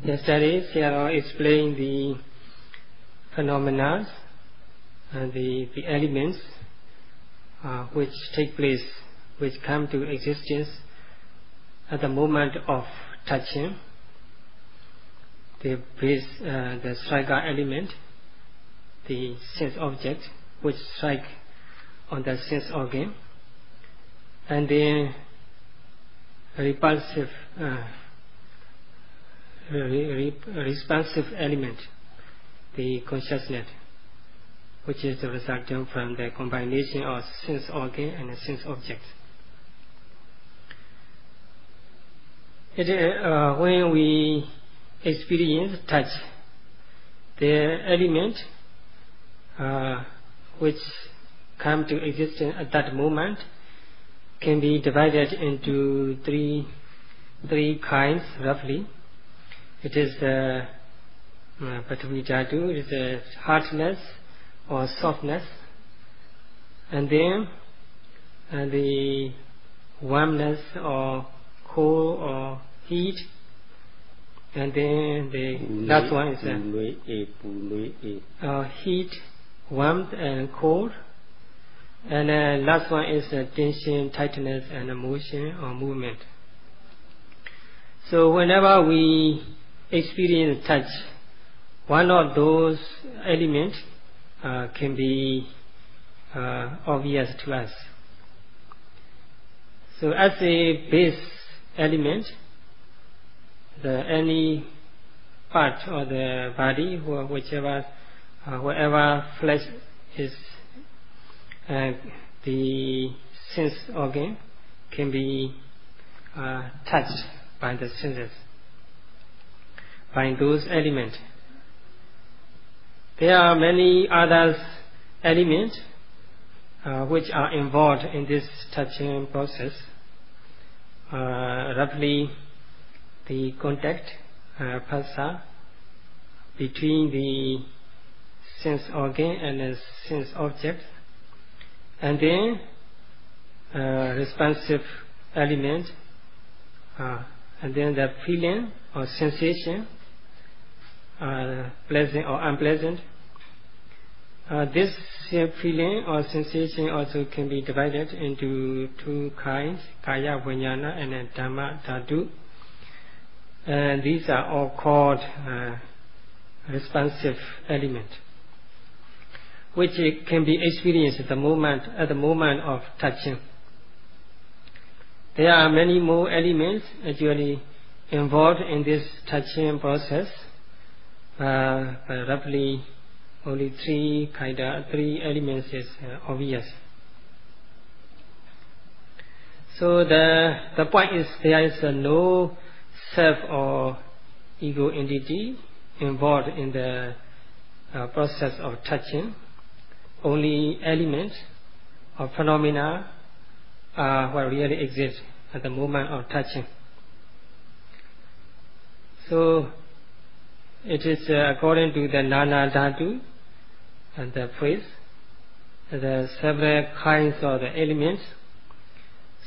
Yesterday, Sayadaw explained the phenomena and the elements which take place, which come to existence at the moment of touching. The striker element, the sense object, which strike on the sense organ, and then responsive element, the consciousness, which is the resulting from the combination of sense organ and sense object. When we experience touch, the element which come to existence at that moment can be divided into three kinds roughly. It is Paṇḍitā, it is hardness or softness, and then the warmness or cold or heat, and then the last one is heat, warmth and cold, and last one is tension, tightness and motion or movement. So whenever we experience touch, one of those elements can be obvious to us. So as a base element, any part of the body, wherever flesh is, the sense organ can be touched by the senses, by those elements. There are many other elements which are involved in this touching process. Roughly, the contact, phassa, between the sense organ and the sense object, and then responsive element, and then the feeling or sensation, pleasant or unpleasant. This feeling or sensation also can be divided into two kinds, kaya vijnana and dhamma dhatu. And these are all called responsive element, which can be experienced at the moment of touching. There are many more elements actually involved in this touching process, but roughly only three elements is obvious. So the point is, there is no self or ego entity involved in the process of touching. Only elements or phenomena are what really exist at the moment of touching. So it is according to the nana dhatu and the phrase, the several kinds of the elements.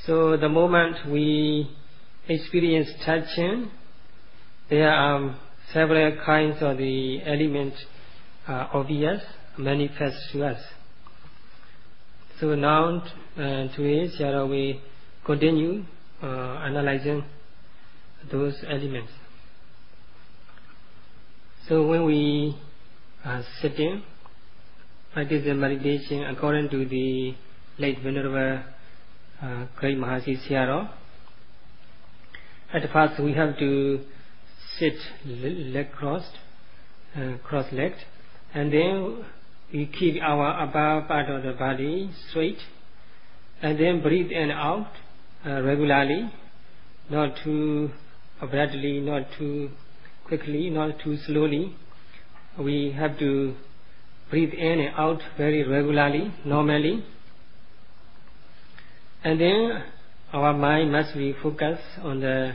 So the moment we experience touching, there are several kinds of the elements obvious, manifest to us. So now today shall we continue analyzing those elements. So when we are sitting, practice the meditation according to the late Venerable Great Mahasi Sayadaw. At first we have to sit leg crossed, cross-legged, and then we keep our upper part of the body straight, and then breathe in and out regularly, not too abruptly, not too quickly, not too slowly. We have to breathe in and out very regularly, normally. And then our mind must be focused on the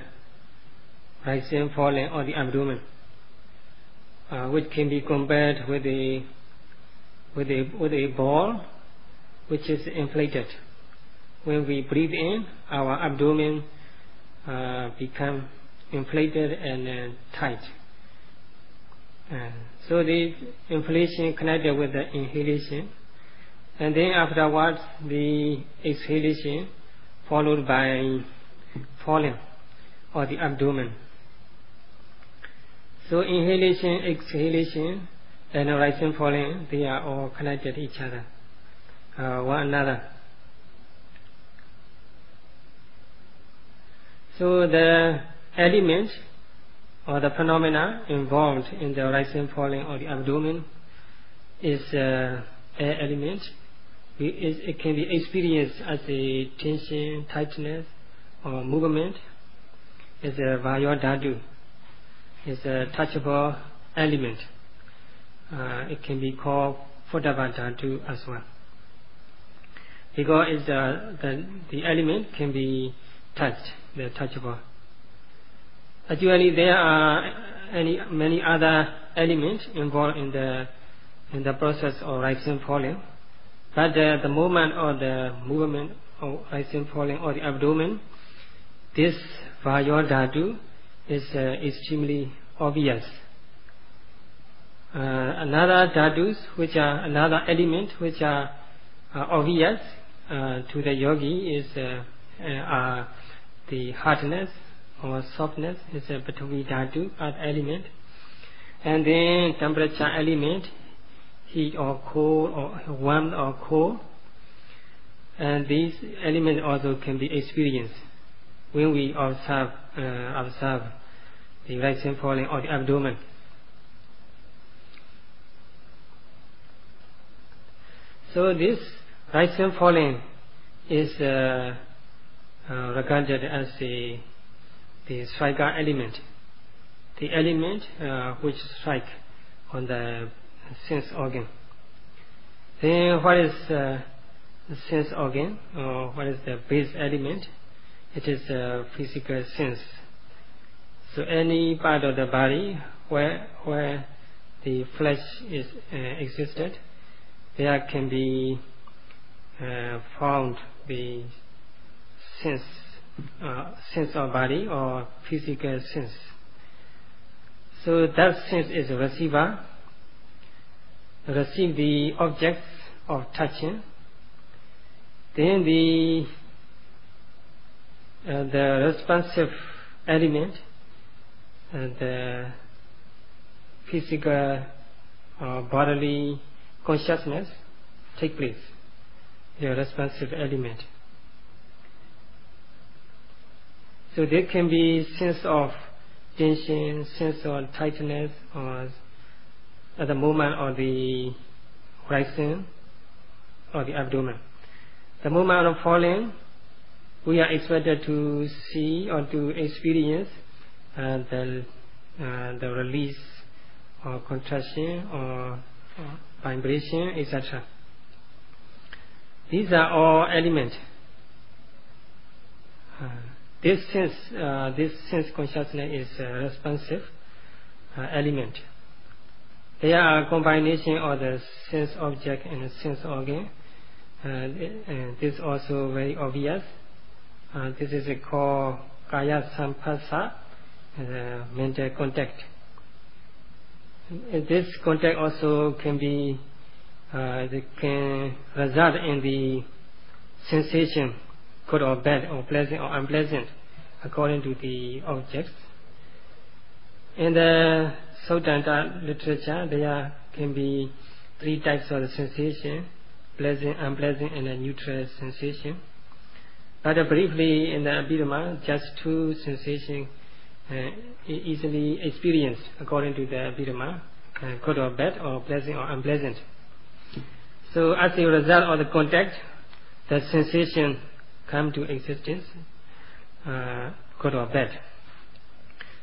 rising, falling of the abdomen, which can be compared with a ball which is inflated. When we breathe in, our abdomen become inflated and tight, So the inflation connected with the inhalation, and then afterwards the exhalation followed by falling or the abdomen. So inhalation, exhalation, and rising, falling, they are all connected to each other, one another. So the element or the phenomena involved in the rising, falling, or the abdomen is air element. It can be experienced as a tension, tightness, or movement. It's a Vayodhatu. It's a touchable element. It can be called Phodavadhatu as well, because it's the element can be touched, the touchable. Actually, there are many other elements involved in the process of rising, falling, but the moment or the movement of rising, falling, or the abdomen, this Vayodhatu is extremely obvious. Another dhatus, which are another element which are obvious to the yogi, is the hardness or softness, is a Patavi dhatu, earth element, and then temperature element, heat or cold, or warm or cold, and these elements also can be experienced when we observe the rising, falling, or the abdomen. So this rising, falling is regarded as the striker element, the element which strike on the sense organ. Then what is the sense organ, or what is the base element? It is physical sense. So any part of the body where the flesh is existed, there can be found the sense of body or physical sense. So that sense is a receiver, receive the objects of touching. Then the responsive element, the physical bodily consciousness take place, the responsive element. So there can be sense of tension, sense of tightness, or at the moment of the rising or the abdomen. The moment of falling, we are expected to see or to experience the release or contraction or vibration, etc. These are all elements. This sense consciousness is a responsive element. There are a combination of the sense object and the sense organ. This is also very obvious. This is called Kaya Sampasa, mental contact. This contact also can result in the sensation, good or bad, or pleasant or unpleasant, according to the objects. In the Sautanta literature, there can be 3 types of sensation: pleasant, unpleasant, and a neutral sensation. But briefly, in the Abhidhamma, just 2 sensations easily experienced according to the Abhidhamma, good or bad, or pleasant or unpleasant. So as a result of the contact, the sensation come to existence, good or bad.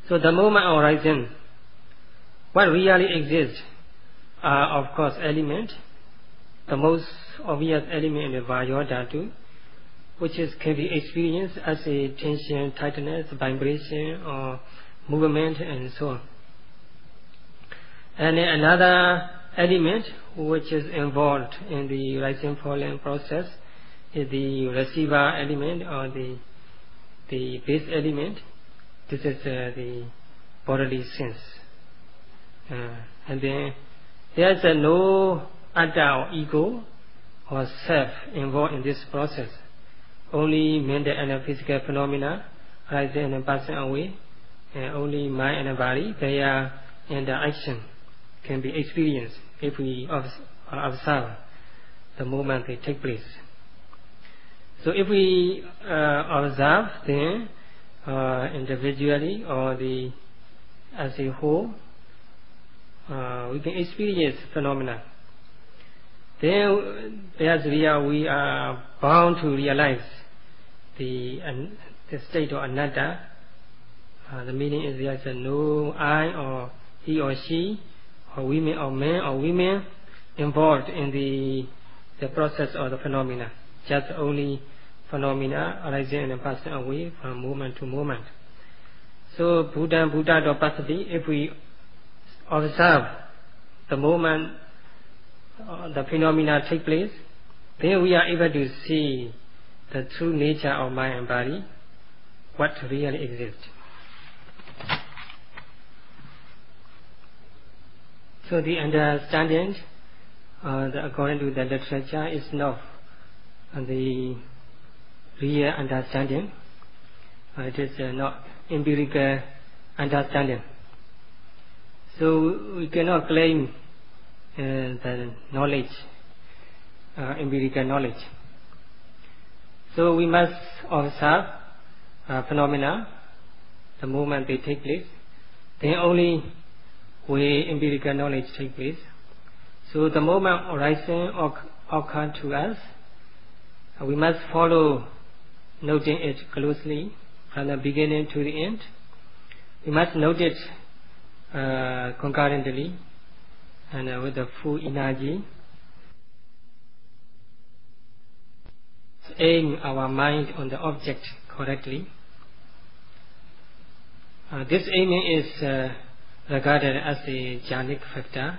So the moment of rising, what really exists are of course elements. The most obvious element is Vayodhatu, which can be experienced as a tension, tightness, vibration, or movement, and so on. And another element which is involved in the rising, falling process is the receiver element, or the base element. This is the bodily sense. And then there's no atta or ego or self involved in this process. Only mental and physical phenomena arising and passing away, and only mind and body, their interaction can be experienced if we observe the moment they take place. So if we observe them individually or as a whole, we can experience phenomena. Then we are bound to realize the state of anatta. The meaning is there is no I or he or she or women or men or women involved in the process of the phenomena. Just only phenomena arising and passing away from moment to moment. So Buddha Dopasati, if we observe the moment the phenomena take place, then we are able to see the true nature of mind and body, what really exists. So the understanding, according to the literature, is not the real understanding. It is not empirical understanding. So we cannot claim the knowledge, empirical knowledge. So we must observe phenomena the moment they take place. Then only where empirical knowledge takes place. So the moment arising occur to us, we must follow, noting it closely from the beginning to the end. We must note it concurrently and with the full energy. Aim our mind on the object correctly. This aiming is regarded as a jhanic factor.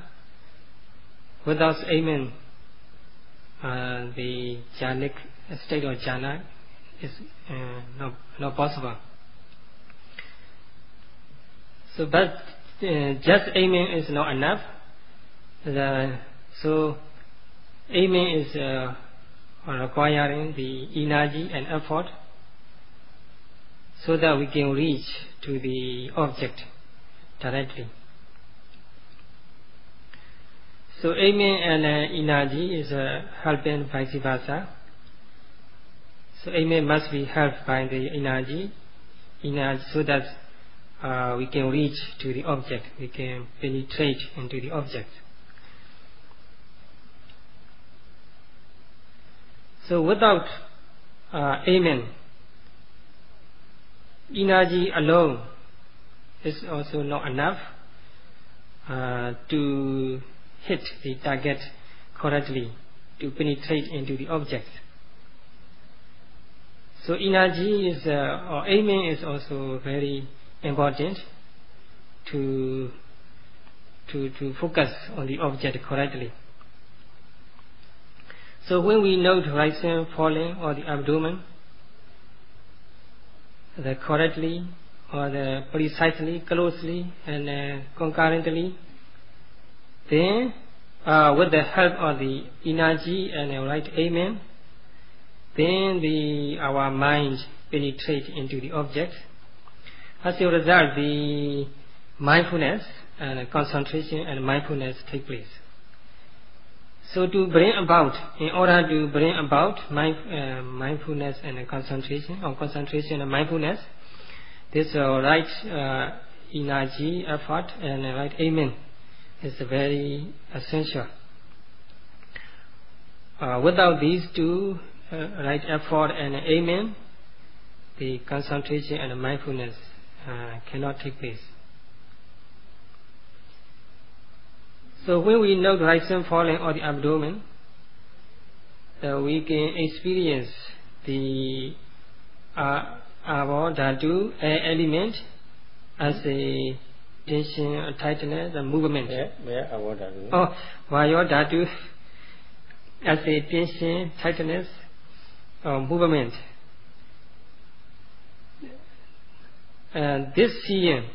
Without aiming, the jhanic state of jhana is not possible. So, but just aiming is not enough. So, aiming is requiring the energy and effort so that we can reach to the object directly. So aiming and energy is helping vice versa. So aiming must be helped by the energy so that we can reach to the object, we can penetrate into the object. So without aiming, energy alone is also not enough to hit the target correctly, to penetrate into the object. So energy is or aiming is also very important to focus on the object correctly. So when we note rising, falling, or the abdomen, the correctly or the precisely, closely, and concurrently, then with the help of the energy and the right aiming, then our mind penetrates into the object. As a result, the mindfulness and concentration and mindfulness take place. So to bring about, in order to bring about mindfulness and concentration, or concentration and mindfulness, this right energy, effort, and right aiming is very essential. Without these two, right effort and aiming, the concentration and mindfulness cannot take place. So when we note rising, falling, or the abdomen, we can experience the dhatu element as a tension, tightness, and movement. Vayo dhatu as a tension, tightness, or movement. And this seeing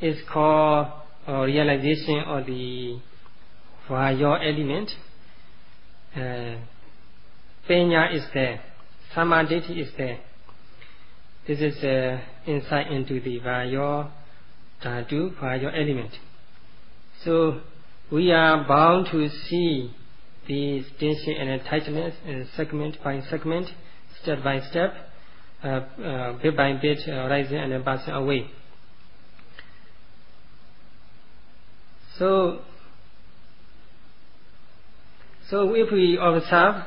is called or realization of the Vaya element, Penya is there, Samadhi is there. This is insight into the Vaya Dhatu, Vaya element. So we are bound to see the tension and tightness segment by segment, step by step, bit by bit, rising and passing away. So if we observe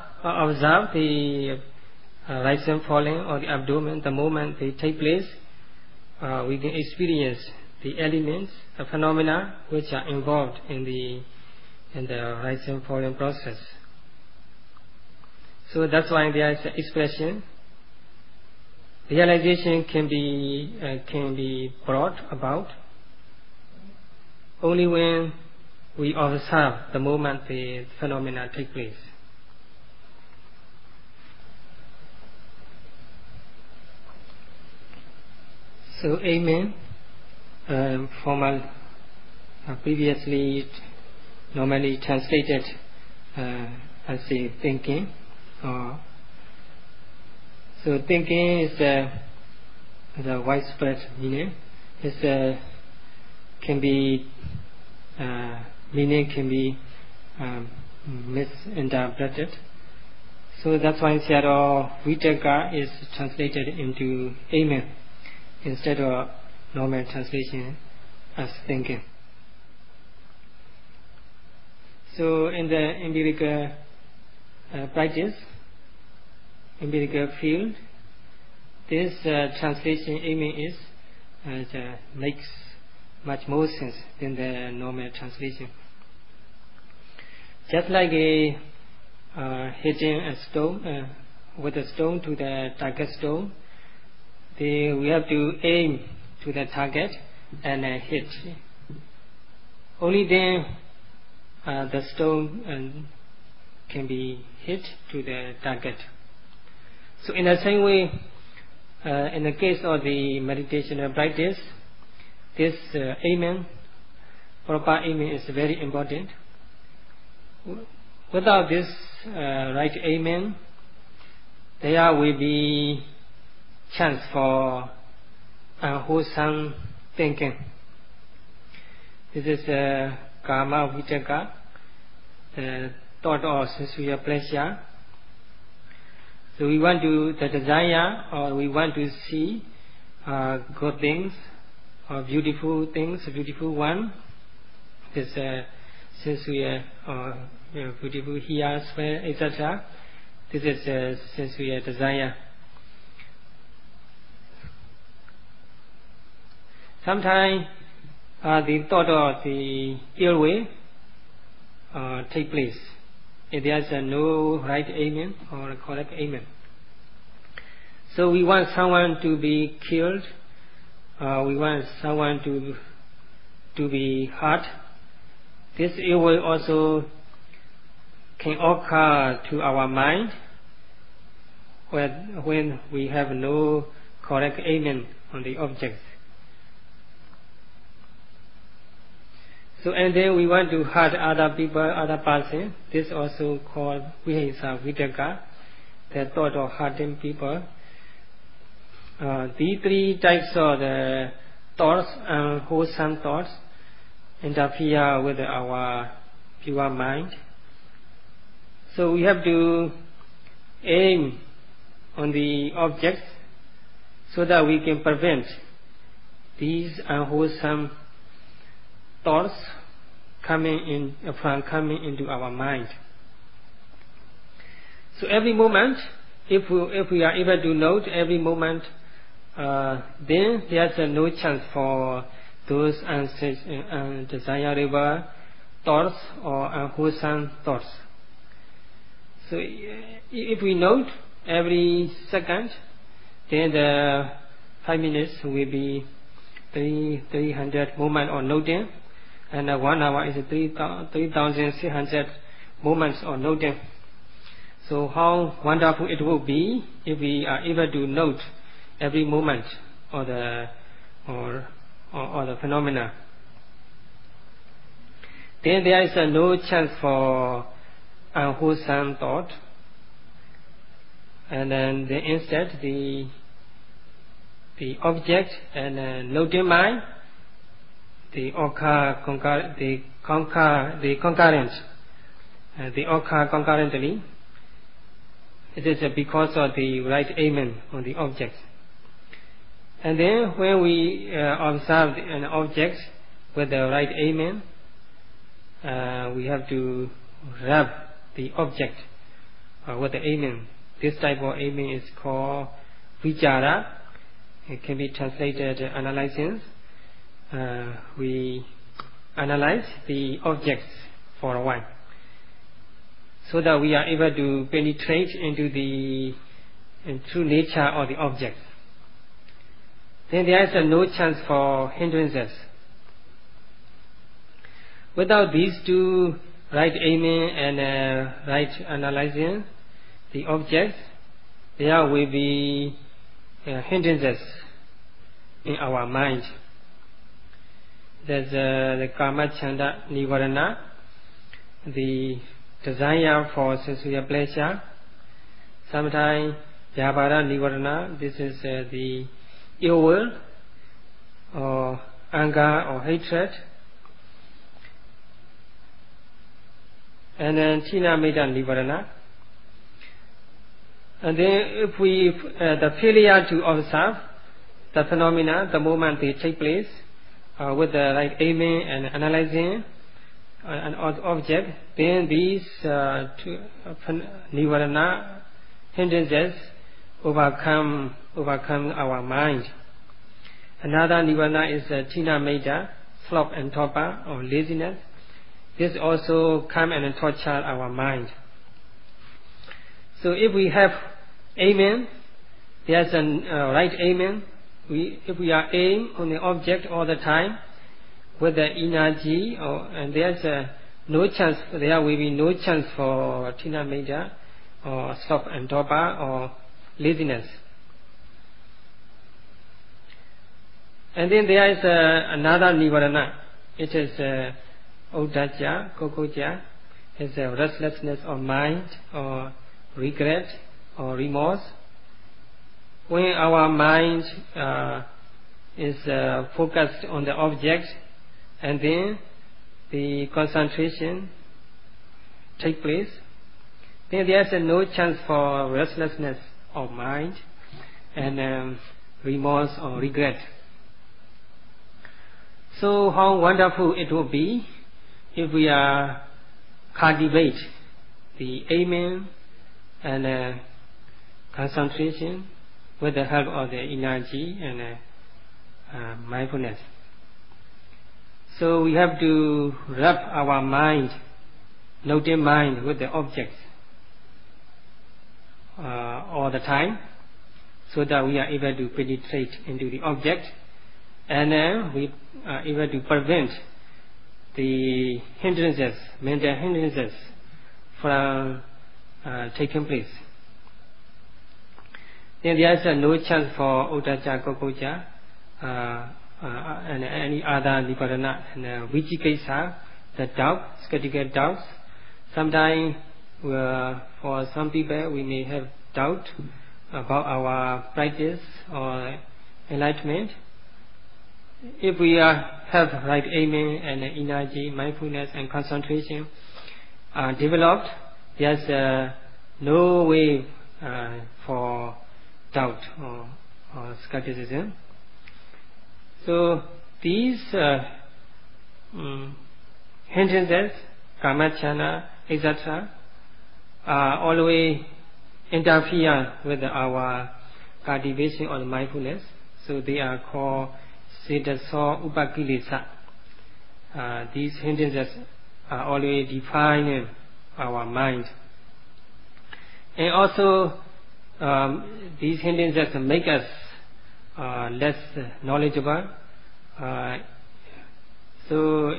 the rising and falling or the abdomen, the moment they take place, we can experience the elements, the phenomena which are involved in the rising and falling process. So that's why there is an expression. Realization can be brought about only when we observe the moment the phenomena take place. So amen, previously normally translated as a thinking. So thinking is the widespread meaning. Meaning can be misinterpreted. So that's why Sayadaw Vitaka is translated into amen instead of normal translation as thinking. So in the empirical practice, empirical field, this translation amen makes much more sense than the normal translation. Just like hitting a stone with a stone to the target stone, we have to aim to the target and hit. Only then the stone can be hit to the target. So in the same way, in the case of the meditation practice, this amen, proper amen, is very important. Without this right amen, there will be chance for unwholesome thinking. This is karma vitaka, the thought of sensual pleasure. So we want to the desire, or we want to see good things, or beautiful things, a beautiful one. This sensual, or beautiful here, smell, etc. This is sensual desire. Sometimes the thought of the ill way take place. If there is no right amen or correct amen. So we want someone to be killed. We want someone to be hurt. This ill way also can occur to our mind when we have no correct amen on the object. So and then we want to hurt other people, other person. This also called vihisa vitaka, the thought of hurting people. These three types of the thoughts, wholesome thoughts, interfere with our pure mind. So we have to aim on the objects so that we can prevent these unwholesome thoughts coming into our mind. So every moment, if we are able to note every moment, then there's no chance for those undesirable thoughts or unwholesome thoughts. So if we note every second, then the 5 minutes will be 300 moments of noting, and 1 hour is 3,600 moments of noting. So how wonderful it will be if we are able to note every moment or the phenomena. then there is no chance for unwholesome thought, and then instead the object and noting mind, they occur concurrently. It is because of the right aiming on the object. And then when we observe an object with the right aiming, we have to rub the object with the aiming. This type of aiming is called vichara. It can be translated analysis. We analyze the objects for a while, so that we are able to penetrate into the true nature of the object. Then there is no chance for hindrances. Without these two, right aiming and right analyzing the object, there will be hindrances in our mind. There's the kama chanda nivarana, the desire for sensual pleasure. Sometimes yabara nivarana, this is the ill will or anger or hatred. And then tina meda nivarana. And then if we the failure to observe the phenomena the moment they take place with the right aiming and analyzing an object, then these nivarana hindrances overcome our mind. Another nivarana is tina meda, sloth and torpor or laziness. This also come and torture our mind. So if we have aiming, there's a right aiming. If we are aim on the object all the time with the energy, and there's no chance. There will be no chance for tina meda or sloth and torpor or laziness. And then there is another nivarana. It is uddaca, kokoca. It's a restlessness of mind or regret or remorse. When our mind is focused on the object, and then the concentration take place, then there is no chance for restlessness of mind and remorse or regret. So how wonderful it will be if we cultivate the aiming and concentration with the help of the energy and mindfulness. So we have to rub our mind, noting mind with the objects all the time, so that we are able to penetrate into the object, and we are able to prevent the hindrances, mental hindrances, from taking place. Then there is no chance for uddaca, kokoca, and any other nivarana, and vicikicca, the doubt, skeptical doubts. Sometimes for some people we may have doubt about our practice or enlightenment. If we have right aiming and energy, mindfulness and concentration developed, there's no way for doubt or skepticism. So these hindrances, kamachana, etc., always interfere with our cultivation of mindfulness. So they are called Setaso Upakilesa. These hindrances are always defining our mind. And also these hindrances make us less knowledgeable. So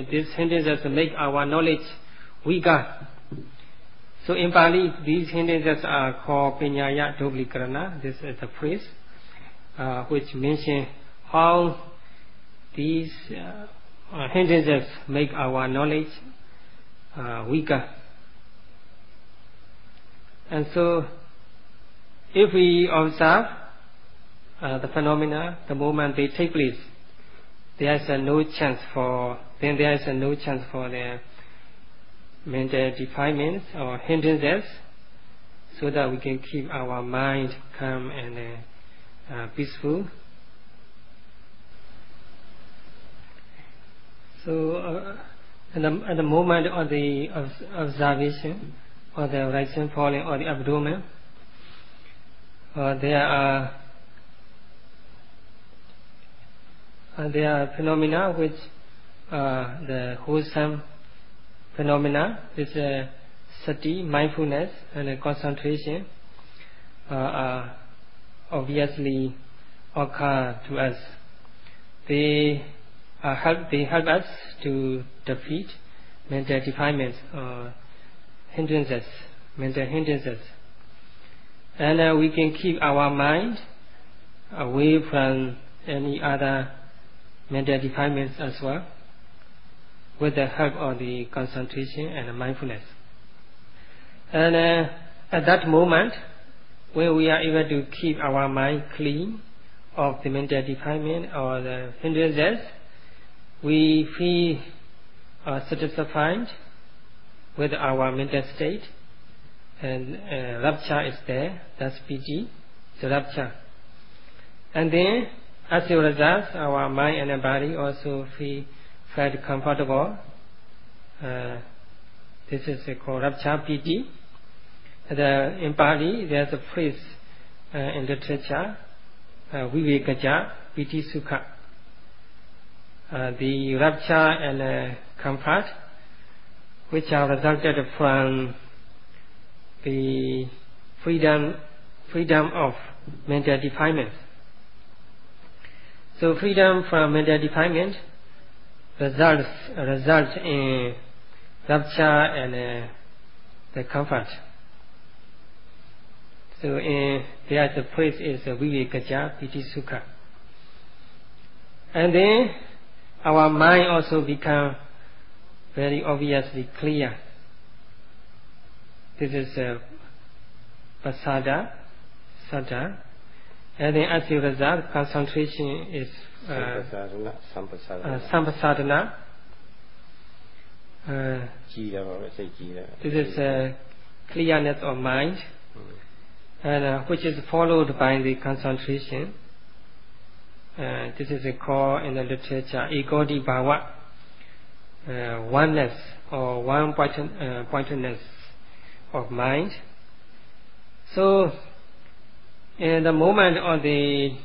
these hindrances make our knowledge weaker. So in Pali, these hindrances are called Piññāya Doblikarana. This is the phrase which mentions how these hindrances make our knowledge weaker. And so, if we observe the phenomena, the moment they take place, there is no chance for the mental defilements or hindrances, so that we can keep our mind calm and peaceful. So, at the moment of the observation, or the rising, falling, or the abdomen, there are phenomena which the wholesome phenomena, this sati, mindfulness, and concentration obviously occur to us. They help us to defeat mental defilements or hindrances, mental hindrances, and we can keep our mind away from any other mental defilements as well, with the help of the concentration and mindfulness. And at that moment, when we are able to keep our mind clean of the mental defilement or the hindrances, we feel satisfied with our mental state, and rapture is there. That's piti, the rapture. And then, as a result, our mind and body also felt comfortable. This is called rapture piti. In Pali, there's a phrase in literature, vivekaja piti sukha. The rapture and comfort, which are resulted from the freedom of mental defilement. So freedom from mental defilement results in rapture and the comfort. So there the phrase is vivekaja piti sukha. And then our mind also become very obviously clear. This is pasada, sada, and then as a result, concentration is sampasadana. This is clearness of mind, and which is followed by the concentration. This is called in the literature ekoti bhava, oneness or one pointedness of mind. So, in the moment of the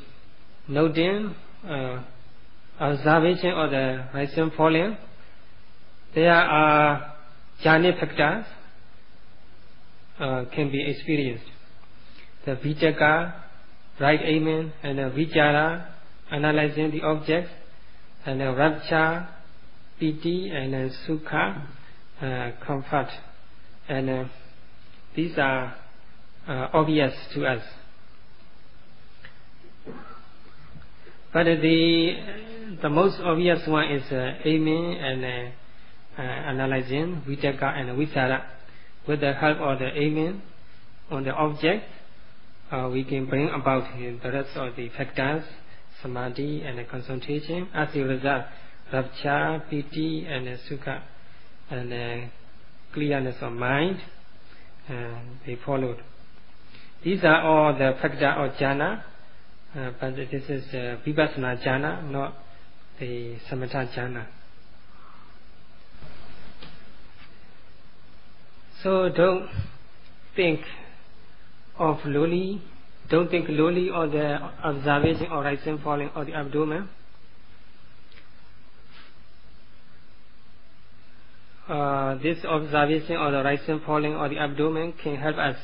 noting, observation of the rising falling, there are jhana factors can be experienced. The vichaka, right aiming, and the vichara, analyzing the object, and the rapture, piti, and sukha, comfort, and these are obvious to us. But the most obvious one is aiming and analyzing vitaka and vichara. With the help of the aiming on the object, we can bring about the rest of the factors, samadhi and concentration. As a result, rapture, piti, and sukha, and clearness of mind, they followed. These are all the factors of jhana, but this is Vipassana jhana, not the samatha jhana. So don't think lowly of the observation or rising, falling of the abdomen. This observation or the rising, falling of the abdomen can help us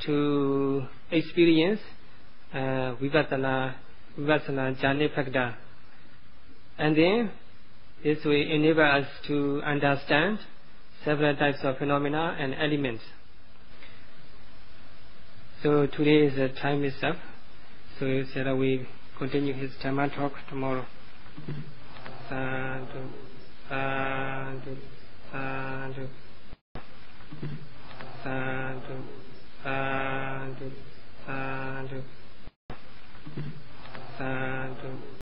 to experience Vipassana jhana factor, and then this will enable us to understand several types of phenomena and elements. So today's time is up. So shall we continue his Dhamma talk tomorrow? Sadhu, sadhu, sadhu. Sadhu, sadhu, sadhu.